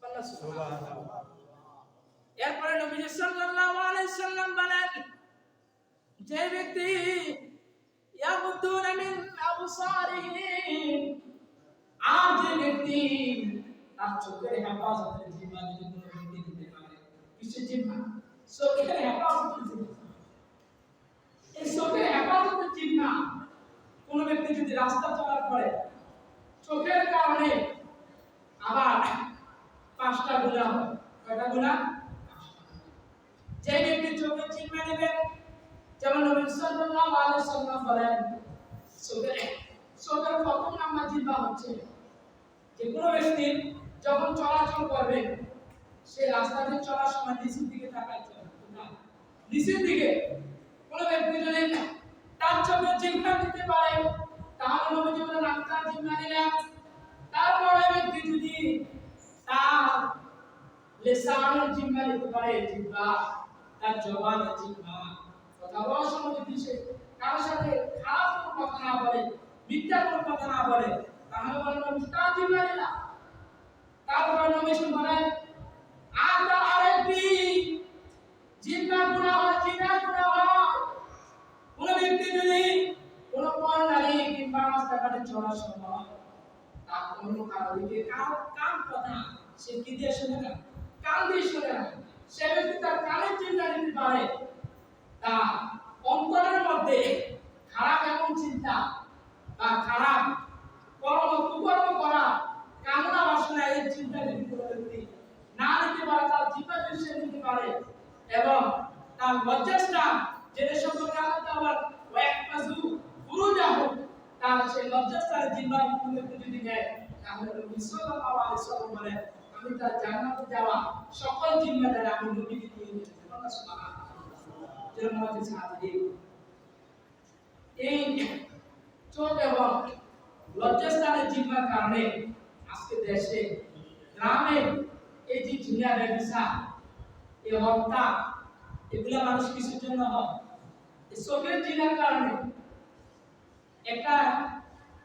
সুবহানাল্লাহ। এরপরে নবী সাল্লাল্লাহু আলাইহি সাল্লাম বলেন, যে ব্যক্তি ইয়াবুদুনা মিন আবসারিহিম, আর যে ব্যক্তি তার চোখের হেফাজতের জিম্মা যদি কোনো ব্যক্তি নিতে পারে, কিসের জিম্মা? চোখের হেফাজতের জিম্মা। এই চোখের হেফাজতের জিম্মা কোনো ব্যক্তি যদি রাস্তা চলার পরে চোখের কারণে আবার 5টা গুনাহ হয়। কয়টা গুনাহ? যে ব্যক্তি চোখের জিম্মা নেবে, যেমন নবী সাল্লাল্লাহু আলাইহি সাল্লাম বলেন, চোখের প্রথম নাম্বার জিম্মা হচ্ছে যে কোনো ব্যক্তি যখন চলাচল করবে সে রাস্তাতে চলার সময় নিচের দিকে তাকায় চলবে না, নিচের দিকে। কোনো ব্যক্তি যদি তার চোখের জিম্মা দিতে পারে তাহলে নবীজি বলেন আমি তার জিম্মা নিলাম। তারপরে ব্যক্তি যদি তার লিসানের জিম্মা নিতে পারে, জিহ্বা, তার জবানের জিম্মা, কথা বলার সময় যদি সে কারোর সাথে খারাপ কোনো কথা না বলে, মিথ্যা কোনো কথা না বলে, তাহলে বলেন নবী তার জিম্মা নিলাম। তারপরে নবী বলেন আমরা আরেকটি জিহ্বা গুনাহ হয়, জিনা গুনাহ হয়। কোন ব্যক্তি যদি কোন পরনারী কিংবা রাস্তাঘাটে চলার সময় তার অন্য কারো দিকে কান কথা সে কি দিয়ে শুনে না, কান দিয়ে শুনে না, সে ব্যক্তি তার কানের চিন্তা নিতে পারে, তার অন্তরের মধ্যে খারাপ এমন চিন্তা বা খারাপ কুকর্ম করা কামনা বাসনা এই চিন্তা যদি কোনো ব্যক্তি না নিতে পারে, তার জিহ্বা সে নিতে পারে এবং তার লজ্জাস্থান যেটা সম্পর্কে আল্লাহ আবার ওয়াকফাজু ফুরুজাহু, তার সেই লজ্জাস্থানের জিহ্বা কোনো ব্যক্তি যদি নেয় তাহলে নবী সাল্লাল্লাহু আলাইহি সাল্লাম বলেন আমি তার জান্নাতে যাওয়া সকল জিম্মাদারি আমি নবীকে দিয়ে দিয়েছি। সুবহানাল্লাহ। যেরকম হচ্ছে সাহাবী এই চোখ এবং লজ্জাস্থানের জিহ্বার কারণে আজকে দেশে গ্রামে এই যে জিনা ব্যবসা, এই হত্যা, এগুলা মানুষ কিছুর জন্য হয় এই চোখের জিনার কারণে। একটা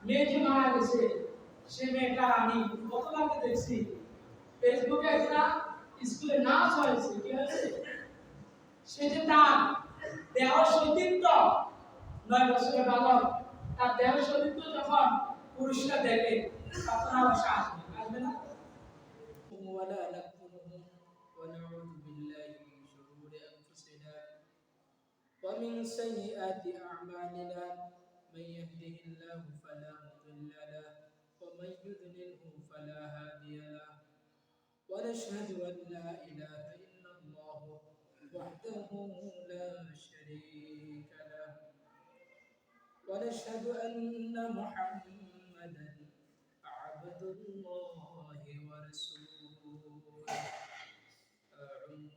মেয়ে যে মারা গেছে, সে মেয়েটা আমি গতকালকে দেখছি ফেসবুকে, একটা স্কুলে নাচ হয়েছে, কি হয়েছে, সে যে তার দেহ সতীত্ব 9 বছরের বালক, তার দেহ সতীত্ব যখন পুরুষরা দেখে তখন আশা আসবে না। ولا نكفره ونعوذ بالله من شرور أنفسنا ومن سيئات أعمالنا من يهده الله فلا مضل له ومن يضلله فلا هادي له ونشهد أن لا إله إلا الله وحده لا شريك له ونشهد أن محمدا عبد الله ورسوله. أعوذ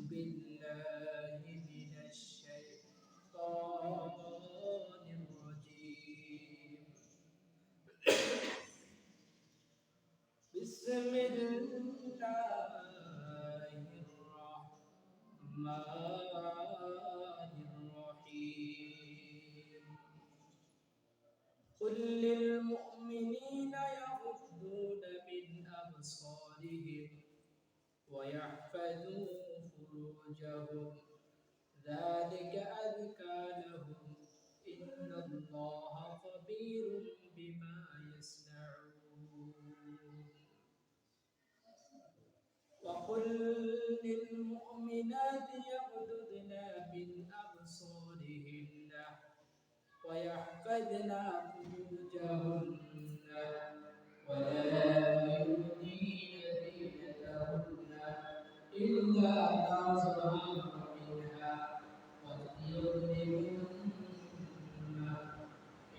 بالله من الشيطان الرجيم. بسم الله الرحمن الرحيم. قل للمؤمنين يغضون من أبصارهم ويحفظوا فروجهم ذلك أزكى لهم إن الله خبير بما يصنعون. وقل للمؤمنات يغضضن من أبصارهن ويحفظن فروجهن ولا يبدين زينتهن إلا ما ظهر منها وليضربن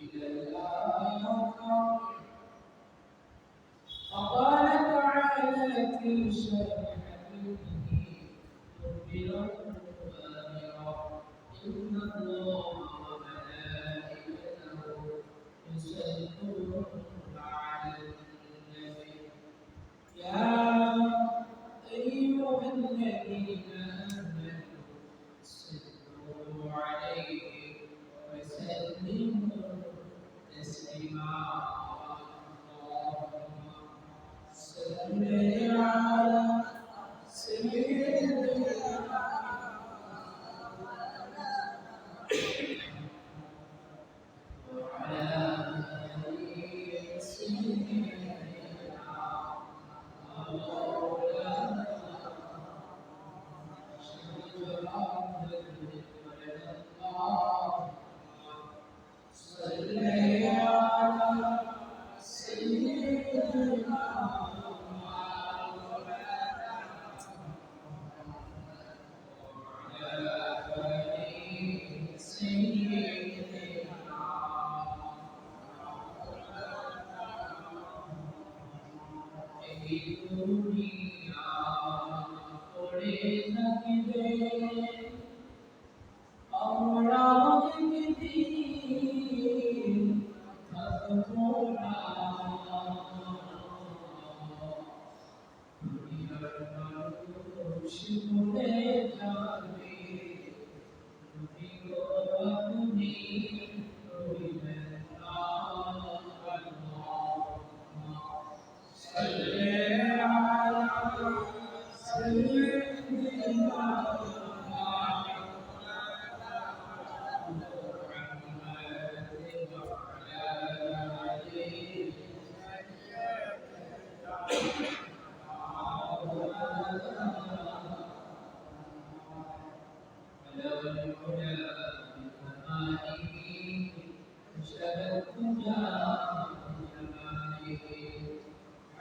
إلى الآخر. وقال تعالى في شأن حبيبه مخبرا وآمرا إن الله وملائكته يصلون على النبي يا أيها الذين آمنوا صلوا عليه وسلموا تسليما. اللهم صل على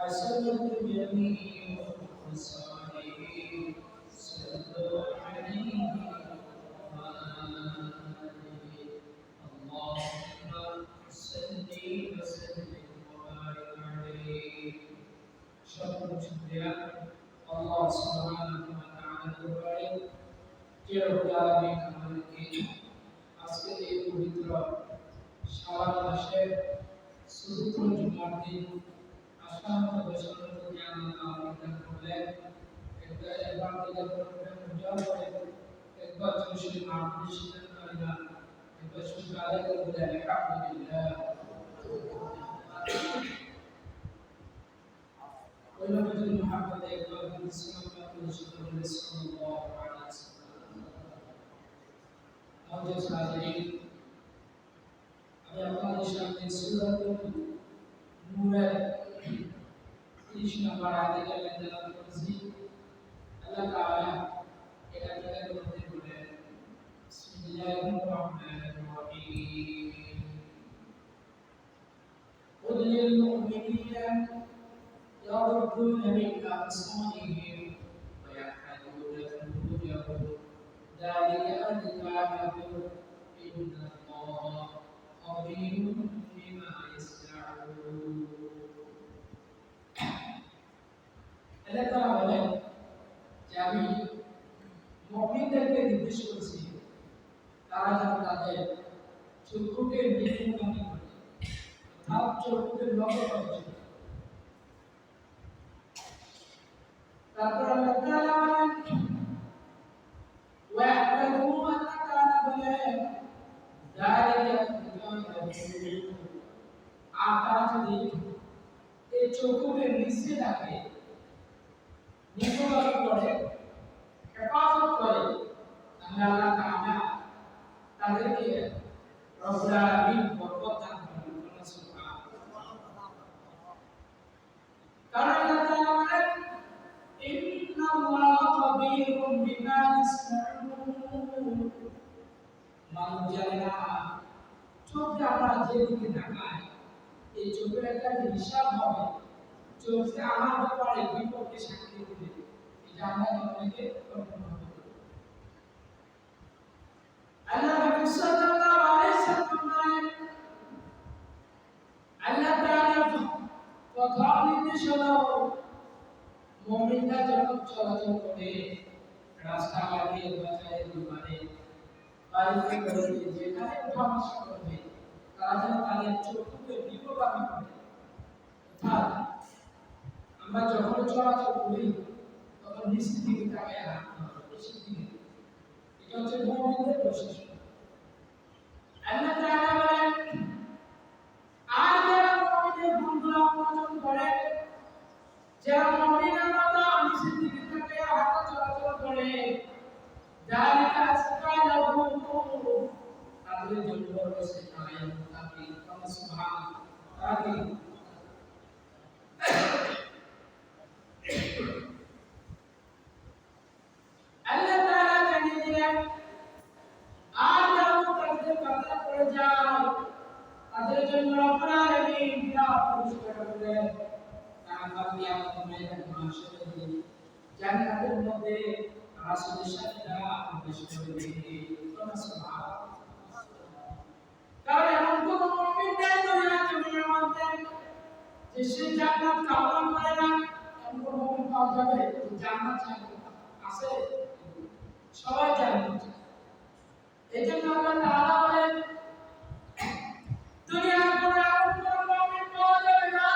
حسبت جميع خصاله صلوا عليه اللهم صل وسلم وبارك عليه شكر شكرا الله سبحانه وتعالى দরবারে যে রব্বুল আলামিন আমাদেরকে আজকে এই পবিত্র শাওয়াল মাসের চতুর্থ জুমার দিন আশান্ত বছরের প্রতি আল্লাহ আমাদের করলেন একবার দিলে পূজা করে একবার চৌষট্টি মাহফিল শিক্ষাকারীরা একবার শুক্র আদায় করে বলে আলহামদুলিল্লাহ ওইভাবে মুহাম্মদ একবার সাল্লাল্লাহু আলাইহি ওয়াসাল্লাম আমাদের সাহায্যে আমি আপনাদের সামনে সূরাতুল নূরের 30 নম্বর আয়াতে তেলাওয়াত করেছি আল্লাহ তাআলা এটা থেকে বলতে বলেন বিসমিল্লাহির রহমানির রহিম قل للمؤمنين يغضون من أبصارهم ويحفظون فروجهم ذلك أدنى لهم إن الله خبير بما يصنعون Allah বলেন যে আমি মুমিনদেরকে নির্দেশ করেছি তারা যেন তাদের চক্ষুকে নিয়ন্ত্রণ করে অর্থাৎ চক্ষুকে লক্ষ্য করে তারপর আল্লাহ তাআলা বলেন ওয়াহদাহু আল্লাহ তাআলা বলেন যালিকা আতা যদি এই চক্ষুকে নিচে রাখে নিয়ন্ত্রণ করে হেফাজত করে তাহলে আল্লাহ তাআলা তাদেরকে রব্বুল আলামিন বরকত দান করবেন সুবহানাল্লাহ কারণ আল্লাহ তাআলা বলেন ইন্নাল্লাহা খাবীরুম বিমা ইয়াসনাউন মানুষ জানে না চোখে আমরা যেদিকে তাকাই এই চোখের একটা হিসাব হবে চোখে আমার ব্যাপারে বিপক্ষে সাক্ষী দিবে এটা আমরা অনেকে কল্পনা করি আল্লাহ নবী সাল্লাল্লাহু আলাইহি ওয়াসাল্লাম আল্লাহ তাআলা কথা নির্দেশ হলো মুমিনরা যখন চলাচল করে রাস্তাঘাটে বাজারে দোকানে বাড়িতে করে যেখানে উঠা-বসা করবে তারা যেন তাদের চোখকে বিপদগামী করে অর্থাৎ আমরা যখন চলাচল করি তখন নিচের দিকে তাকিয়ে হাঁটতে হবে নিচের দিকে এটা হচ্ছে মুমিনদের বৈশিষ্ট্য আল্লাহ তাআলা বলেন আর যারা মুমিনের গুণগুলো অর্জন করে যারা মুমিনের মতো নিচের দিকে তাকিয়ে হাঁটা চলাচল করে যালিকা আসকালাহু তাদের জন্য রয়েছে আয়াত তাকি সুবহানাল্লাহ তাকি আল্লাহ তাআলা জানিয়ে দিলেন আর যারা তাদের কথা পড়ে যায় তাদের জন্য রব্বুল আলামিন বিরাট পুরস্কার করবেন কিয়ামত ময়দানে মাশারে দিন জান্নাতের মধ্যে রাসূলের সাথে তারা প্রবেশ করবে। সুবহানাল্লাহ। কারণ এমন কোন মুমিন নেই দুনিয়ার জমিনের মধ্যে যে সে জান্নাত কামনা করে না, এমন কোন মুমিন পাওয়া যাবে যে জান্নাত চায় আছে? সবাই জান্নাত চায়। এজন্য আল্লাহ তাআলা বলেন দুনিয়ার কোন এমন কোন মুমিন পাওয়া যাবে না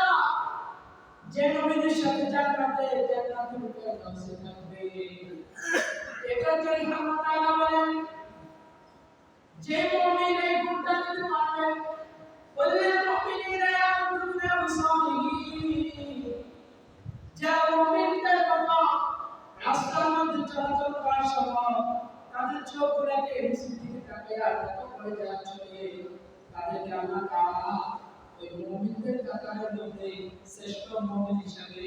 যে নবীদের সাথে জান্নাতের উপরে গাছে থাকবে। এটার জন্য আল্লাহ তাআলা বলেন যে মুমিন এই গুণটা যদি পাবে ওয়াল্লাযিনা মুমিনিনা ইয়াকুতুনা বিসালিহিন, যে মুমিনদের কথা রাস্তার মধ্যে চলাচল করার সময় তাদের চোখগুলোকে নিচের দিকে তাকিয়ে আল্লাহ করে দেওয়া চলে, তাদেরকে আল্লাহ তাআলা ওই মুমিনদের কাতারের মধ্যে শ্রেষ্ঠ মুমিন হিসাবে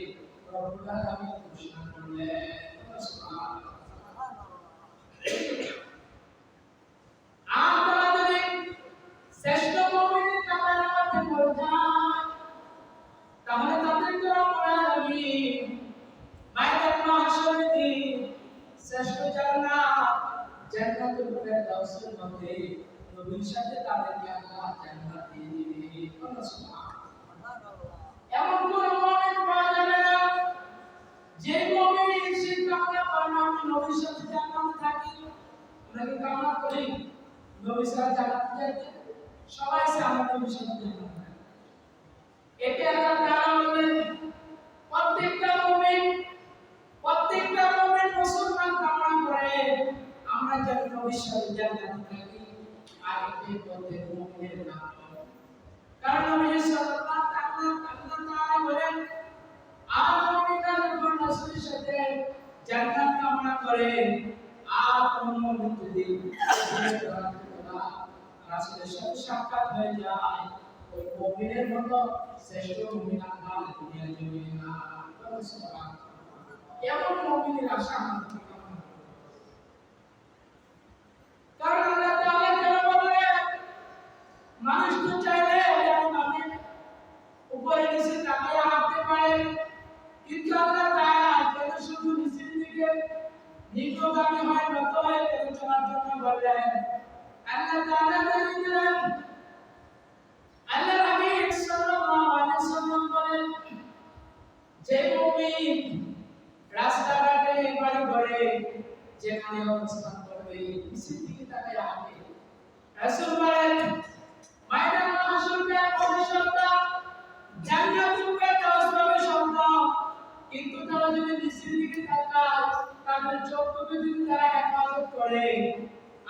রব্বুল আলামিন ঘোষণা করলেন। সুবহানাল্লাহ। আমরা যদি শ্রেষ্ঠ মুমিনের কাতারের মধ্যে পড়ে যাই তাহলে তাদেরকে রব্বুল আলামিন ময়দানে মাহশরের দিন শ্রেষ্ঠ জান্নাতুল ফেরদাউসের মধ্যে নবীর সাথে তাদেরকে আল্লাহ জান্নাত দিয়ে দিবেন। সুবহানাল্লাহ। এমন কোন মুমিন পাওয়া যাবে না যে মুমিন সে কামনা করে না আমি নবীর সাথে জান্নাতে থাকি। আমরা কি কামনা করি নবীর সাথে জান্নাতে যাইতে? সবাই চায় আমরা নবীর সাথে জান্নাতে থাকি। এতে আল্লাহ তাআলা বলেন প্রত্যেকটা মুমিন মুসলমান কামনা করে আমরা যেন নবীর সাথে জান্নাতে থাকি। আর এতে প্রত্যেক মুমিনের নাম, কারণ নবী সাল্লাল্লাহু তাআলা বলেন আর মুমিনরা যখন রাসূলের সাথে জান্নাত কামনা করে আর কোন মুমিন যদি রাসূলের সাথে সাক্ষাৎ হয়ে যায় ওই মুমিনের মতো শ্রেষ্ঠ মুমিন আর দুনিয়ার জমিনে না। সুবহানাল্লাহ। এমন মুমিনের আশা আমাদের কামনা করি। কারণ আল্লাহ তাআলা কেন বলেন মানুষ তো চাইলে আমি উপরে নিচে তাকিয়ে হাঁটতে পারে, কিন্তু আল্লাহ তাআলা কেন শুধু নিচের দিকে নিম্নগামী হয় নত হয়ে কেন চলার জন্য বললেন? আল্লাহ তাআলা জানিয়ে দিলেন আল্লাহ হাবিব সাল্লাল্লাহু আলাইহি ওয়াসাল্লাম বলেন যে মুমিন রাস্তাঘাটে বাড়ি ঘরে যেখানে অবস্থান করবে নিচের দিকে তাকিয়ে হাঁটবে, রাসূল বলেন ময়দানে মাহশরকে ভবিষ্যৎটা জান্নাতুল ফেরদাউস পাবে সন্তান, কিন্তু তারা যদি নিচের দিকে তাকায় তাদের চোখকে যদি তারা হেফাজত করে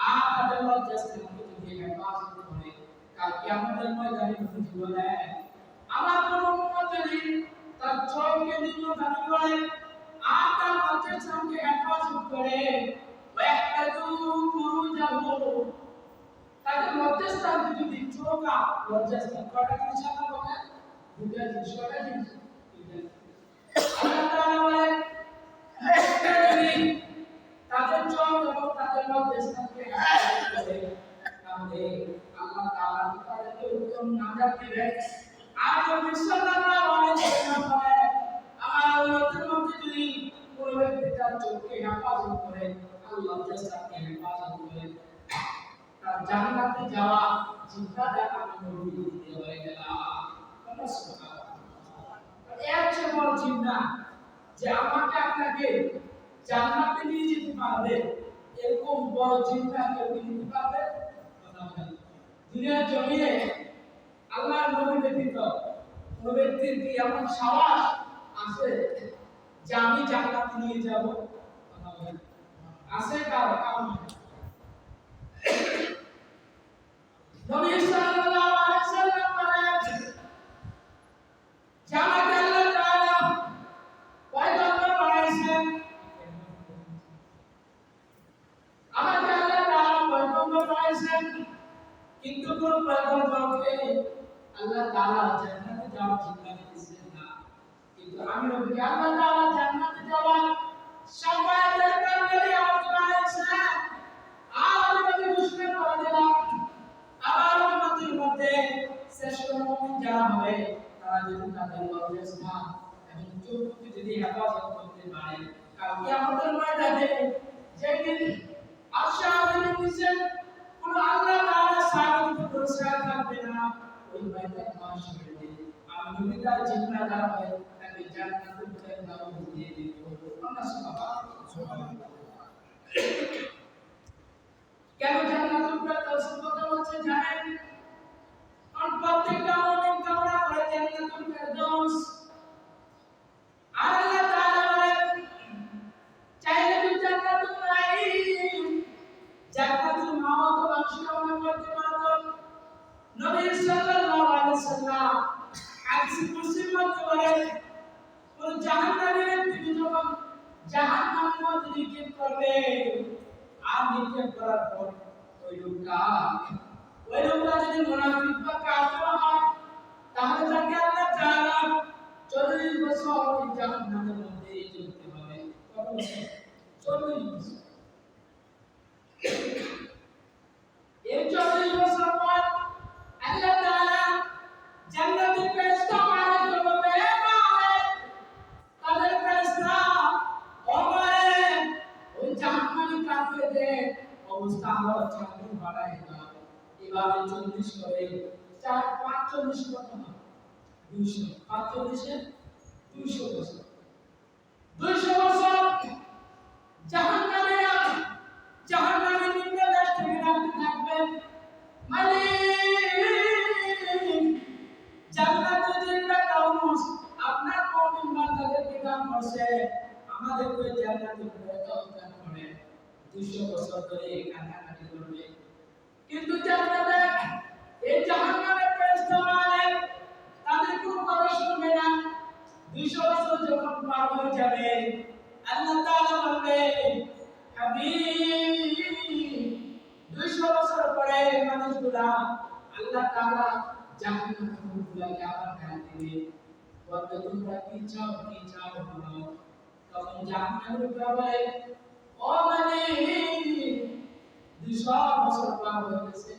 আর তাদের লজ্জাস্থানকে যদি হেফাজত করে কাল কিয়ামতের ময়দানে নবী বলেন আমার কোন উম্মত যদি তার চোখকে নিম্নগামী করে আর তার লজ্জাস্থানকে হেফাজত করে ওয়াহকাদু ফুরুজাহু, তাদের লজ্জাস্থানকে যদি চোখা লজ্জাস্থান কয়টা জিনিস আল্লাহ বলেন? দুটা জিনিস। কয়টা জিনিস? আল্লাহ তাআলা বলেন যদি তাদের চোখ এবং তাদের লজ্জাস্থানকে হেফাজত করে তাহলে আল্লাহ তাআলা তাদেরকে উত্তম নাজাত দিবেন। আর নবী সাল্লাল্লাহু আলাইহি ওয়াসাল্লাম বলেন আমার উম্মতের মধ্যে যদি কোন ব্যক্তি তার চোখকে হেফাজত করে আল্লাহ লজ্জাস্থানকে হেফাজত করে তার জান্নাতে যাওয়া জিহ্বাটা আমি নবী দিতে হয়ে গেলাম। সুবহানাল্লাহ। এর চেয়ে বড় জিহ্বা যে আমাকে আপনাকে জান্নাতে নিয়ে যেতে পারবে এরকম বড় জিহ্বা কেউ নিতে পারবে? দুনিয়ার জমিনে আল্লাহর নবী ব্যতীত কোন ব্যক্তির কি এমন সাহস আছে যে আমি জান্নাতে নিয়ে যাব? আছে কার? নবী সাল্লাল্লাহু আলাইহি ওয়াসাল্লাম বলেন যে আমাকে আল্লাহ তাআলা পয়গম্বর বানাইছেন, আমাকে আল্লাহ তাআলা পয়গম্বর বানাইছেন, কিন্তু কোন পয়গম্বরকে আল্লাহ তাআলা জান্নাতে যাওয়ার জিম্মা দিয়েছেন না। কিন্তু আমি নবীকে আল্লাহ তাআলা জান্নাতে যাওয়ার শাফায়াতের কারণে আমাকে বানাইছেন। আর আমি নবী ঘোষণা করে দিলাম আমার উম্মতের মধ্যে শ্রেষ্ঠ মুমিন যারা হবে তারা যদি তাদের লজ্জাস্থান এবং চোখকে যদি হেফাজত করতে পারে, কালকে আমাদের ময়দানে যেদিন আশাদের নিচে কোন আল্লাহ তাআলা সাহায্য পুরস্কার থাকবে না, ওই ময়দান মাশাআল্লাহ আমি যদি তার জিম্মাদার হই তাকে জান্নাতুল ফেরদাউস দিয়ে দেব। আল্লাহ সুবহানাল্লাহ। কেন জান্নাতুল ফেরদাউস কথা বলছে জানেন? কারণ প্রত্যেকটা মুমিন কামনা করে জান্নাতুল ফেরদাউস। আর আল্লাহ তাআলা বলেন চাইলে তুমি জান্নাতুল নাঈম, জান্নাতুল মাওয়া মানুষ কামনা করতে পারতো। নবী সাল্লাল্লাহু আলাইহি সাল্লাম হাদিস কুরসির মধ্যে বলেন কোন জাহান্নামী ব্যক্তি যখন জাহান্নামের মধ্যে নিক্ষেপ করবে, আর নিক্ষেপ করার পর ওই লোকটা যদি মুনাফিক বা কাফির হয়, তাহলে তাকে আল্লাহ তাআলা 40 বছর ওই জাহান্নামের মধ্যে চলতে হবে। কত বছর? 40 বছর। এই 40 বছর পর আল্লাহ তাআলা জান্নাতের ফেরেশতা মালিক করবে, মালিক তাদের ফেরেশতা ওমারে ওই জাহান্নামী কাফেরদের অবস্থা আরো চাকরি বাড়ায় না। এভাবে 40 করে 4 5 40 কত না 200 45 এ 200 বছর 200 বছর জাহান্নামে নিম্ন দেশ থেকে ডাকতে থাকবে, মালিক জান্নাতুল ফেরদাউস আপনার মুমিন বান্দাদেরকে দান করছে, আমাদেরকে জান্নাতুল ফেরদাউস দান করে। 200 বছর ধরে কান্নাকাটি করবে, কিন্তু জান্নাতে এই জাহান্নামের ফেরেশতা মালিক তাদের কোনো কথা শুনবে না। 200 বছর যখন পার হয়ে যাবে, আল্লাহ তাআলা বলবে হাবিব 200 বছর পরে মানুষগুলা আল্লাহ তাআলা জাহান্নামের মুখগুলোকে আবার ঢাল দিবে, বলবে তোমরা কি চাও বলো। তখন জাহান্নামের উপরে বলে ও মালিক 200 বছর পার হয়ে গেছে,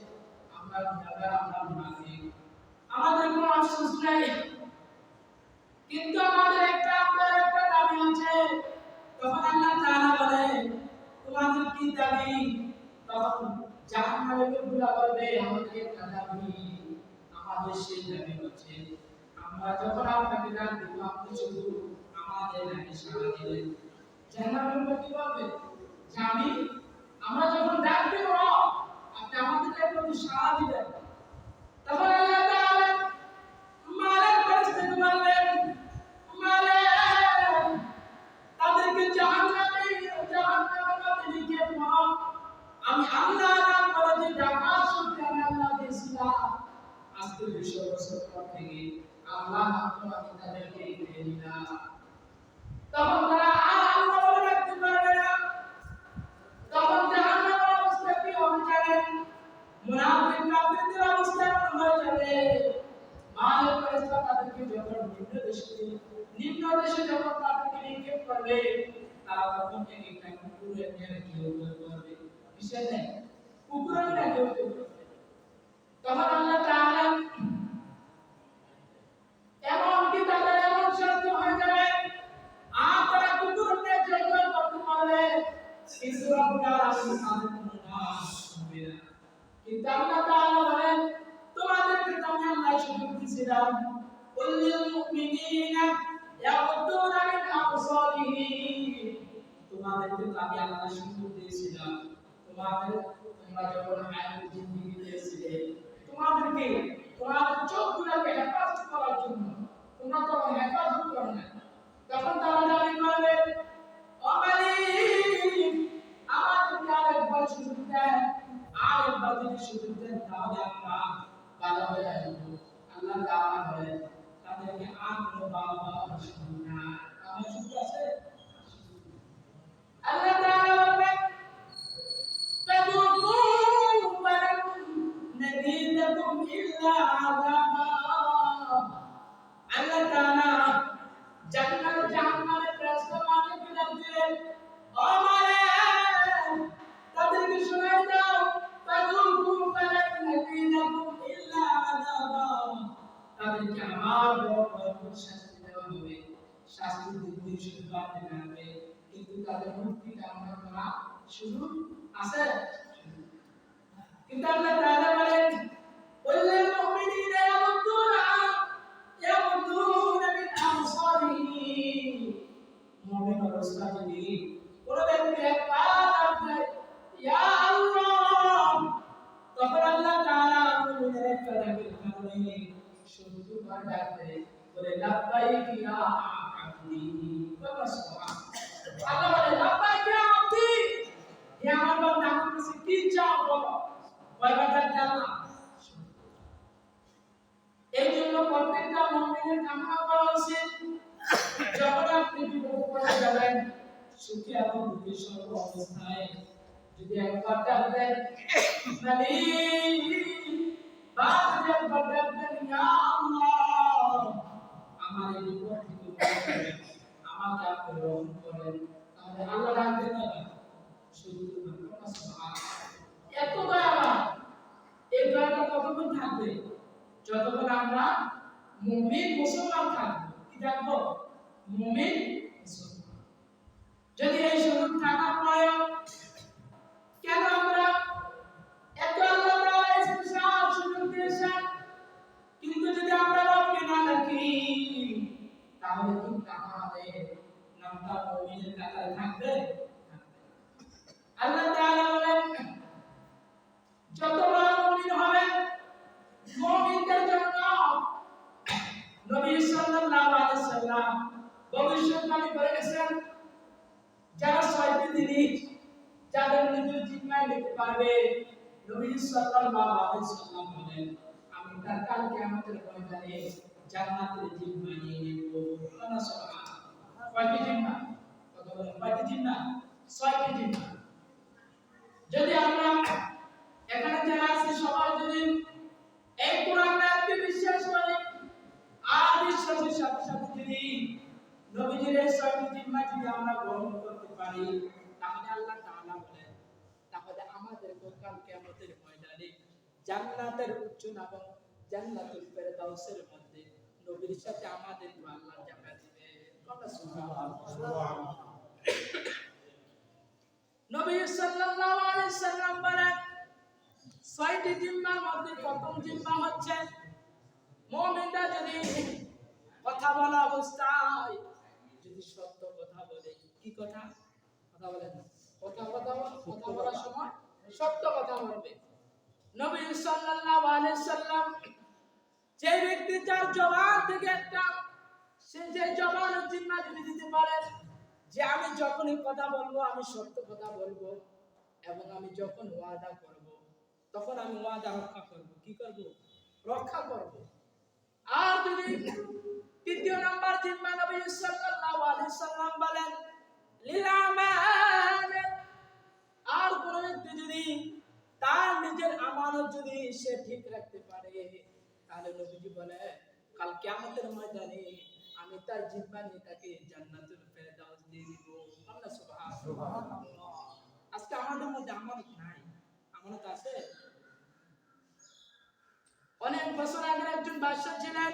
আমরা গুনাহগার, আমরা মুনাফিক, আমাদের কোনো আফসোস নাই, কিন্তু আমাদের একটা দাবি আছে। তখন আল্লাহ তাআলা বলে তোমাদের কি দাবি? তখন জাহান্নামের লোকগুলা বলবে আমাদের একটা দাবি, আমাদের সেই দাবি হচ্ছে আমরা যখন আপনাকে ডাক দিব আপনি শুধু আমাদের নাকি সাড়া দিবেন। জাহান্নামের লোক কি বলবে যে আমরা যখন ডাক দিব আপনি আমাদের প্রতি সাড়া দিবেন। তখন আল্লাহ তাআলা মালিক ফেরেশতাকে বললেন মালিক তাদেরকে জাহান্নামের মধ্যে নিক্ষেপ করো। আমি আল্লাহ নাম করে যে ডাকার শক্তি আমি আল্লাহ দিয়েছিলাম, আজকে 200 বছর পর থেকে আল্লাহ নাম তো আমি তাদেরকে দিয়ে দিলাম। তখন তারা আর আল্লাহ বলে রাখতে পারবে না। তখন জাহান্নামের অবস্থা কি হবে জানেন? মুনাফিক কাফিরদের অবস্থা হয়ে যাবে। মালিক ফেরেশতা তাদেরকে যখন নিম্ন দেশে যখন তাদেরকে নিক্ষেপ করবে, তারা তখন একটা কুকুরের ন্যায় কেউ করবে, কিসের ন্যায়? কুকুরের ন্যায় কেউ করবে। তখন আল্লাহ তাআলা এমনকি তাদের এমন শাস্তি হয়ে যাবে, আর তারা কুকুরের ন্যায় কেউ করতে পারবে, কিন্তু আপনার আমি তাদের কোনো নাশ হবে না। কিন্তু আল্লাহ তাআলা বলেন তোমাদেরকে আমি আল্লাহ সুযোগ দিয়েছিলাম কুল্লিল মুমিনিনা ইয়াগুদ্দুনা মিন আবসারিহিম, তোমাদেরকে আমি আল্লাহ সুযোগ দিয়েছিলাম তোমরা যখন হায়াতুল জিন্দেগি পেয়েছিলে তোমাদের চোখগুলোকে হেফাজত করার জন্য, তোমরা তো হেফাজত করো না। তখন তারা দাবি করবে ও মালিক আমাদেরকে আরেকবার সুযোগ দেন, আরেকবার যদি সুযোগ দেন তাহলে আমরা ভালো হয়ে আসবো। আল্লাহ তাআলা বলেন তাদেরকে আর কোনো বাবা সুযোগ না, আমার সুযোগ আছে। আল্লাহ তাআলা বলেন ফাদুকু ফালাম নাযীদাকুম ইল্লা আযাবা। আল্লাহ তাআলা শাস্তি দিতে শুধু পারবে না, কিন্তু তাদের মুক্তি কামনা করা শুধু আছে। কিন্তু আল্লাহ তাআলা বলেন ওয়াল্লাল মুমিনিনা ইয়াগুদ্দুনা মিন আবসারিহিম, মুমিন অবস্থা যদি কোন ব্যক্তি একবার দেয় ইয়া আল্লাহ, তখন আল্লাহ তাআলা মুমিনের কালামের কারণে 70 বার ডাকবে বলে লাব্বাইক ইয়া আব্দি, আল্লাহ বলে লাব্বাইক ইয়া আব্দি, হে আমার বান্দা আমার কাছে কি চাও বলো, কয়বার ডাকতে আল্লাহ। এই জন্য প্রত্যেকটা মুমিনের কামনা করা উচিত যখন আপনি বিপদে পড়ে যাবেন, সুখে এবং দুঃখে সর্ব অবস্থায় যদি একবার ডাকবেন মালিক, বারবার একবার ডাকবেন ইয়া আল্লাহ, আমার এই বিপদ থেকে বাঁচাবেন, আমাকে আপনি রক্ষা করেন, তাহলে আল্লাহ ডাকবেন না শুধু সুবহানাল্লাহ। এত দয়াবান, এই দয়াটা কতক্ষণ থাকবে? যতক্ষণ আমরা মুমিন মুসলমান থাকবো। কি থাকবো? মুমিন মুসলমান। যদি এই সুযোগ থাকার পরেও কেন আমরা এত আল্লাহ তাআলা স্পেশাল সুযোগ দিয়েছেন, কিন্তু যদি আমরা রবকে না ডাকি তাহলে কিন্তু আমাদের নামটা মুমিনের কাতারে থাকবে। আল্লাহ তাআলা বলেন যত বড় মুমিন হবেন, মুমিনদের জন্য নবী সাল্লাল্লাহু আলাইহি সাল্লাম ভবিষ্যৎবাণী করে গেছেন, যারা 6টি জিনিস যাদের নিজের জিম্মায় নিতে পারবে, নবী সাল্লাল্লাহু আলাইহি সাল্লাম বলেন আমি তার কাল কিয়ামতের ময়দানে জান্নাতের জিম্মা নিয়ে নেব। সুবহানাল্লাহ। কয়টি জিম্মা? কথা বলেন, কয়টি জিম্মা? 6টি জিম্মা। যদি আমরা এখানে যারা আছি সবাই যদি এই কোরআন আয়াতকে বিশ্বাস করি আর বিশ্বাসের সাথে সাথে যদি নবীজির এই 6টি জিম্মা যদি আমরা গ্রহণ করতে পারি, তাহলে আল্লাহ তাআলা বলেন তাহলে আমাদের কাল কিয়ামতের ময়দানে জান্নাতের উচ্চ নাম জান্নাতুল ফেরদাউসের মধ্যে নবীর সাথে আমাদের আল্লাহ জায়গা দিবে। সুবহানাল্লাহ। নবী সাল্লাল্লাহু আলাইহি সাল্লাম বলেন 6টি জিম্মার মধ্যে প্রথম জিম্মা হচ্ছে মুমিনরা যদি কথা বলা অবস্থায় যদি সত্য কথা বলে। কি কথা? কথা বলেন, কথা বলার সময় সত্য কথা বলবে। নবী সাল্লাল্লাহু আলাইহি সাল্লাম যে ব্যক্তি যার জবান থেকে একটা সে যে জবানের জিম্মা যদি দিতে পারে যে আমি যখনই কথা বলবো আমি সত্য কথা বলবো, এবং আমি যখন ওয়াদা করব তখন আমি ওয়াদা রক্ষা করব। কি করব? রক্ষা করব। আর যদি তৃতীয় নাম্বার জিম্মা নবী সাল্লাল্লাহু আলাইহি সাল্লাম বলেন লিল আমানাত, আর কোন ব্যক্তি যদি তার নিজের আমানত যদি সে ঠিক রাখতে পারে, তাহলে নবীজি বলে কাল কিয়ামতের ময়দানে আমি তার জিম্মা নিয়ে তাকে জান্নাতুল ফেরদাউস দিয়ে দিব। আল্লাহ সুবহানাল্লাহ। আজকে আমাদের মধ্যে আমানত নাই, আমানত আছে? অনেক বছর আগে একজন বাদশা ছিলেন,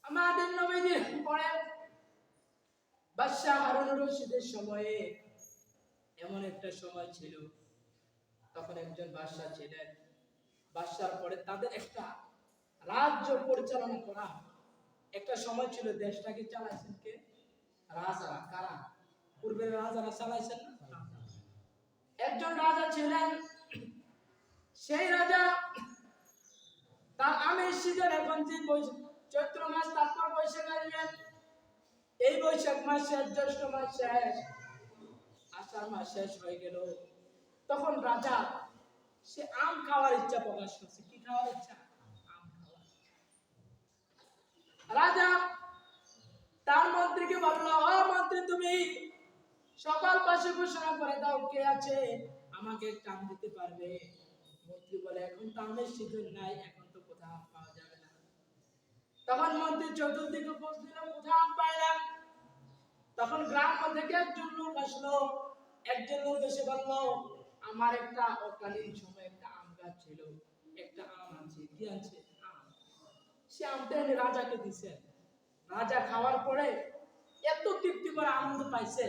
আমাদের নবীজি পরে বাদশা হারুনুর রশিদের সময়ে এমন একটা সময় ছিল, তখন একজন বাদশা ছিলেন, বাদশার পরে তাদের একটা রাজ্য পরিচালনা করা একটা সময় ছিল। দেশটাকে চালাইছেন কে? রাজারা। কারা? পূর্বের রাজারা চালাইছেন না? একজন রাজা ছিলেন, সেই রাজা তার আমের সিজন এখন যে চৈত্র মাস, তারপর বৈশাখ আসবেন, এই বৈশাখ মাস শেষ, জ্যৈষ্ঠ মাস শেষ, আষাঢ় মাস শেষ হয়ে গেল, তখন রাজা সে আম খাওয়ার ইচ্ছা প্রকাশ করছে। কি খাওয়ার ইচ্ছা? আম খাওয়ার। রাজা তার মন্ত্রীকে বলল, ও মন্ত্রী তুমি সকাল পাশে ঘোষণা করে দাও কে আছে আমাকে একটা আম দিতে পারবে। মন্ত্রী বলে এখন তো আমের সিজন নাই, এখন তো কোথাও আম পাওয়া যাবে না। তখন মন্ত্রী চতুর্দিকে খোঁজ দিল, কোথাও আম পায় না। তখন গ্রাম থেকে একজন লোক আসলো, একজন লোক এসে বলল আমার একটা অকালীন সময় একটা আম গাছ ছিল, একটা আম আছে। কি আছে? আম। সে আমটা এনে রাজাকে দিছে। রাজা খাওয়ার পরে এত তৃপ্তি করে আনন্দ পাইছে,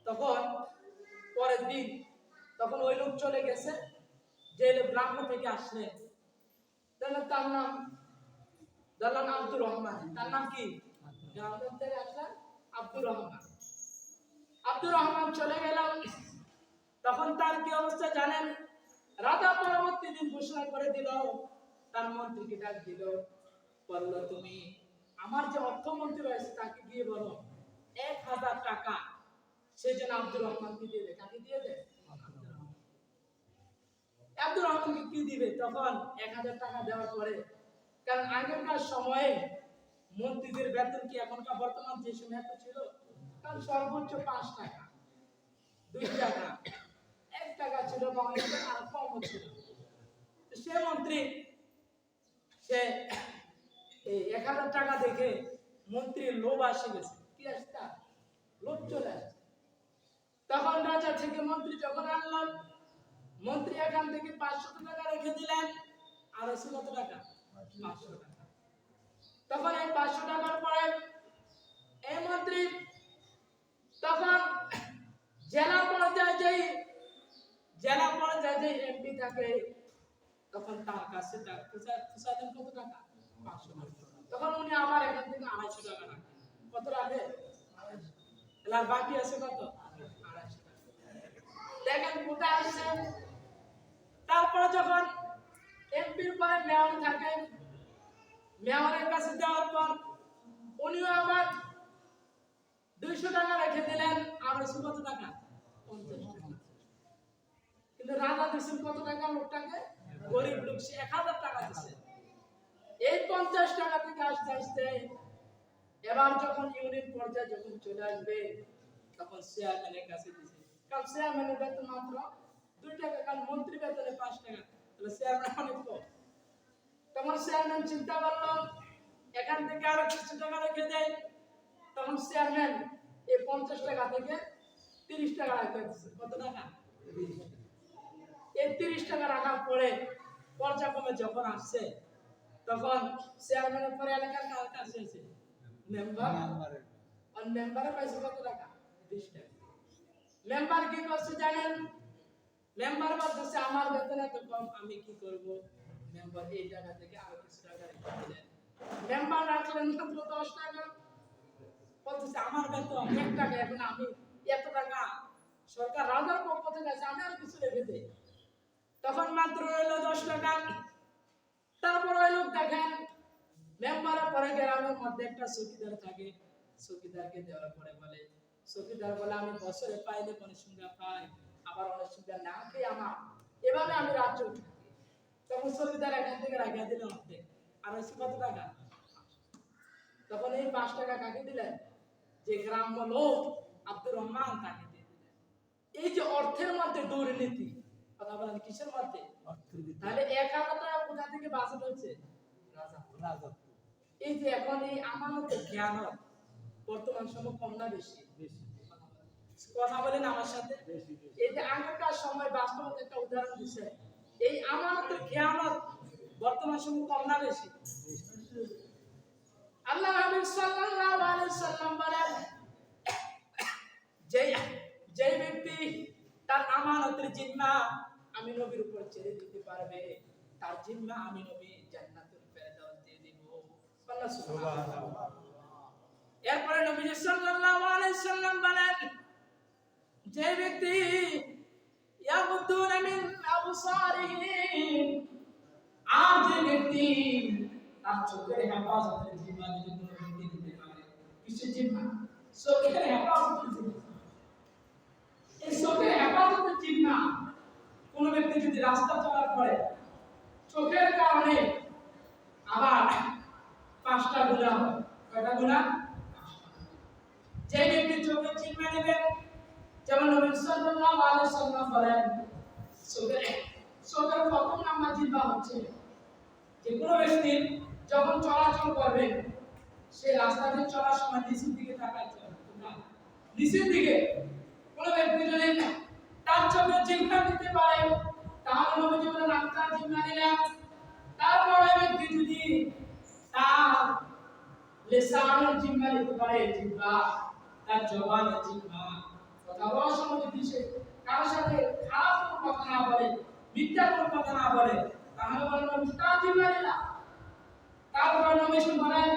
তখন পরের দিন তখন ওই লোক চলে গেছে, যে গ্রাম থেকে আসলে তার নাম ধরলাম আব্দুর রহমান। তার নাম কি? গ্রাম থেকে আসলেন আব্দুর রহমান। আব্দুর রহমান চলে গেল। তখন তার কি অবস্থা জানেন? রাজা পরবর্তী দিন ঘোষণা করে দিল, তার মন্ত্রীকে ডাক দিল, বলল তুমি আমার যে অর্থমন্ত্রী রয়েছে তাকে গিয়ে বলো 1000 টাকা সে যেন আব্দুর রহমানকে দিয়ে দেয়। কাকে দিয়ে দেয়? আব্দুর রহমানকে কি দিবে? তখন 1000 টাকা দেওয়ার পরে, কারণ আগেকার সময়ে মন্ত্রীদের বেতন কি এখনকার বর্তমান যে সময় এত ছিল, কারণ সর্বোচ্চ 5 টাকা, 2 টাকা, 1 টাকা ছিল, বা অনেকটা আর কম ছিল। সে মন্ত্রী সে এই 1000 টাকা দেখে মন্ত্রীর লোভ আসে গেছে। কি আসছে? লোভ চলে আসছে। তখন রাজা থেকে মন্ত্রী যখন আনলাম, মন্ত্রী এখান থেকে 500 টাকা রেখে দিলেন, আর আছে কত টাকা? 500 টাকা। তখন এই 500 টাকার পরে এই মন্ত্রী তখন জেলা পর্যায়ে যে এমপি থাকে, তখন তার কাছে খুঁজালেন কত টাকা? 500 টাকা। তখন উনি আবার এখান থেকে 250 টাকা রাখেন। কত রাখে? আর বাকি আছে কত? 250 টাকা। দেখেন কোথায় আসছে। তারপরে যখন এমপির পরে মেয়র থাকে, মেয়রের কাছে দেওয়ার পর উনিও আবার 200 টাকা রেখে দিলেন, আর আছে কত টাকা? 50 টাকা। কিন্তু রাজা দিচ্ছেন কত টাকা লোকটাকে? গরিব লোক, সে 1000 টাকা দিচ্ছে। এই 50 টাকা থেকে আস্তে আস্তে এবার যখন ইউনিট পর্যায়ে যখন চলে আসবে, তখন চেয়ারম্যানের কাছে দিচ্ছে। কারণ চেয়ারম্যানের বেতন মাত্র 2 টাকা, কারণ মন্ত্রী বেতনে 5 টাকা, তাহলে চেয়ারম্যান অনেক কম। তখন চেয়ারম্যান চিন্তা করলো এখান থেকে আরো কিছু টাকা রেখে দেয়। তখন চেয়ারম্যান এই 50 টাকা থেকে 30 টাকা রাখতে দিচ্ছে। কত টাকা? 30 টাকা। এই 30 টাকা রাখার পরে পর্যায়ক্রমে যখন আসছে, তখন চেয়ারম্যানের পরে এলাকার কার কাছে আছে? মেম্বার। আর মেম্বারের পয়সা কত টাকা? 20 টাকা। মেম্বার কি করছে জানেন? মেম্বার বলতেছে আমার বেতন এত কম, আমি কি করব? মেম্বার এই টাকা থেকে আরো কিছু টাকা রেখে দিলেন। মেম্বার রাখলেন মাত্র 10 টাকা। বলতেছে আমার বেতন 1 টাকা, এখন আমি এত টাকা সরকার রাজার পক্ষ থেকে আছে, আমি আর কিছু রেখে দেই। তখন মাত্র রইল 10 টাকা। তারপর ওই লোক দেখেন মেম্বারের পরে গ্রামের মধ্যে একটা চৌকিদার থাকে, চৌকিদারকে দেওয়ার পরে বলে, চৌকিদার বলে আমি বছরে পাইলে অনেক সংখ্যা পাই, আবার অনেক সংখ্যা না খেয়ে আমার এভাবে আমি রাজ্য থাকি। তখন চৌকিদার এখান থেকে রাখিয়া দিল অর্ধেক, আর হচ্ছে কত টাকা? তখন এই 5 টাকা কাকে দিলেন? যে গ্রাম্য লোক আব্দুর রহমান, তাকে দিয়ে দিলেন। এই যে অর্থের মধ্যে দুর্নীতি, কথা বলেন কিসের মধ্যে? তাহলে 1000 টাকা কোথা থেকে বাজেট হচ্ছে? রাজা। এই যে এখন এই আমানতের খেয়ানত বর্তমান সময় কম না বেশি? কথা বলেন আমার সাথে। এই যে আগেকার সময় বাস্তবতা একটা উদাহরণ দিচ্ছে, এই আমানতের খেয়ানত বর্তমান সময় কম না বেশি? আল্লাহ নবী সাল্লাল্লাহু আলাইহি সাল্লাম বলেন, যে ব্যক্তি তার আমানতের জিম্মা আমি নবীর উপর ছেড়ে দিতে পারবে, তার জিম্মা আমি নবী জান্নাতুল ফেরদাউস দিয়ে দেব। সুবহানাল্লাহ। এরপরে নবী সাল্লাল্লাহু আলাইহি সাল্লাম বলেন, যে ব্যক্তি ইয়াগুদ্দুনা মিন আবসারিহিম, আর যে ব্যক্তি তার চোখের হেফাজতের জিম্মা যদি কোনো ব্যক্তি দিতে পারে, কিসের জিম্মা? চোখের হেফাজতের জিম্মা। এই চোখের হেফাজতের জিম্মা কোন ব্যক্তি যদি রাস্তা চলার পরে চোখের কারণে আবার 5টা গুনাহ হয়। কয়টা গুনাহ? যে ব্যক্তি চোখের জিম্মা নেবে, যেমন নবী সাল্লাল্লাহু আলাইহি সাল্লাম বলেন, চোখের প্রথম নাম্বার জিম্মা হচ্ছে যে কোনো ব্যক্তি যখন চলাচল করবে, সে রাস্তা দিয়ে চলার সময় নিচের দিকে তাকায় চলবে না। নিচের দিকে কোনো ব্যক্তি যদি তার চোখের জিম্মা নিতে পারে, তাহলে নবী বলেন আমি তার জিম্মা নিলাম। তারপরে ব্যক্তি যদি তার লিসানের জিম্মা নিতে পারে, জিহ্বা তার জবানের জিহ্বা। কথা বলার সময় যদি সে কারোর সাথে খারাপ কোনো কথা না বলে, মিথ্যা কোনো কথা না বলে, তাহলে বলবেন তার জিহ্বা দিলা। তারপর নবী বলেন